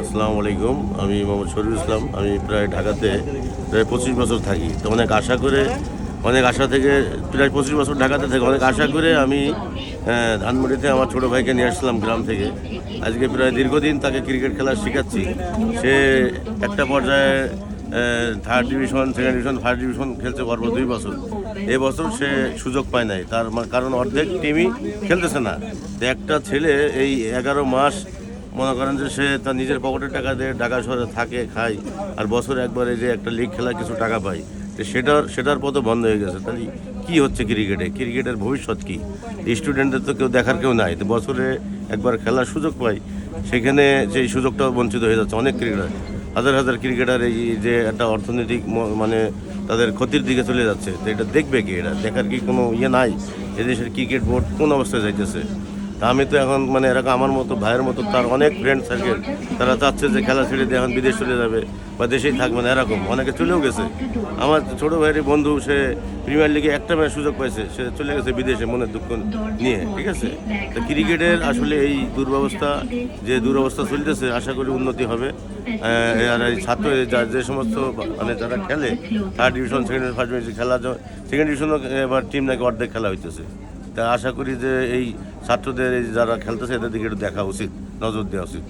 আসসালামু আলাইকুম। আমি মোহাম্মদ শরীফুল ইসলাম। আমি প্রায় ঢাকাতে প্রায় 25 বছর থাকি। তো অনেক আশা থেকে প্রায় 25 বছর ঢাকাতে থেকে অনেক আশা করে আমি ধানমন্ডিতে আমার ছোটো ভাইকে নিয়ে আসছিলাম গ্রাম থেকে। আজকে প্রায় দীর্ঘদিন তাকে ক্রিকেট খেলা শেখাচ্ছি। সে একটা পর্যায়ে third division, second division, first division খেলছে পরপর 2 বছর। এবছর সে সুযোগ পায় নাই, তার কারণ অর্ধেক টিমই খেলতেছে না। তো একটা ছেলে এই 11 মাস মনে করেন যে সে তার নিজের পকেটের টাকা দিয়ে ঢাকা শহরে থাকে, খায়, আর বছরে একবারে যে একটা লিগ খেলা কিছু টাকা পায়, তো সেটার পথও বন্ধ হয়ে গেছে। তাহলে কী হচ্ছে ক্রিকেটের ভবিষ্যৎ কী? স্টুডেন্টদের তো কেউ দেখার নাই। তো বছরে একবার খেলার সুযোগ পায়, সেখানে সেই সুযোগটাও বঞ্চিত হয়ে যাচ্ছে অনেক ক্রিকেটার। হাজার হাজার ক্রিকেটার এই যে একটা অর্থনৈতিক মানে তাদের ক্ষতির দিকে চলে যাচ্ছে। তো এটা দেখবে কি? এটা দেখার কি কোনো নাই? এদেশের ক্রিকেট বোর্ড কোন অবস্থায় যাইতেছে? তা আমি তো এখন মানে এরকম আমার মতো ভাইয়ের মতো তার অনেক ফ্রেন্ড সার্কেল, তারা চাচ্ছে যে খেলা ছেড়ে দিয়ে এখন বিদেশ চলে যাবে বা দেশেই থাকবে না, এরকম অনেকে চলেও গেছে। আমার ছোটো ভাইয়ের বন্ধু, সে প্রিমিয়ার লিগে একটা ম্যাচ সুযোগ পাইছে, সে চলে গেছে বিদেশে মনের দুঃখ নিয়ে। ঠিক আছে, তো ক্রিকেটের আসলে এই দুরবস্থা চলতেছে, আশা করি উন্নতি হবে। আর এই ছাত্র যে সমস্ত মানে যারা খেলে third division, second division, first division খেলা, সেকেন্ড ডিভিশনও এবার টিম নাকি অর্ধেক খেলা হইতেছে। তা আশা করি যে এই ছাত্রদের যারা খেলতেছে এদের দিকে একটু দেখা উচিত, নজর দেওয়া উচিত।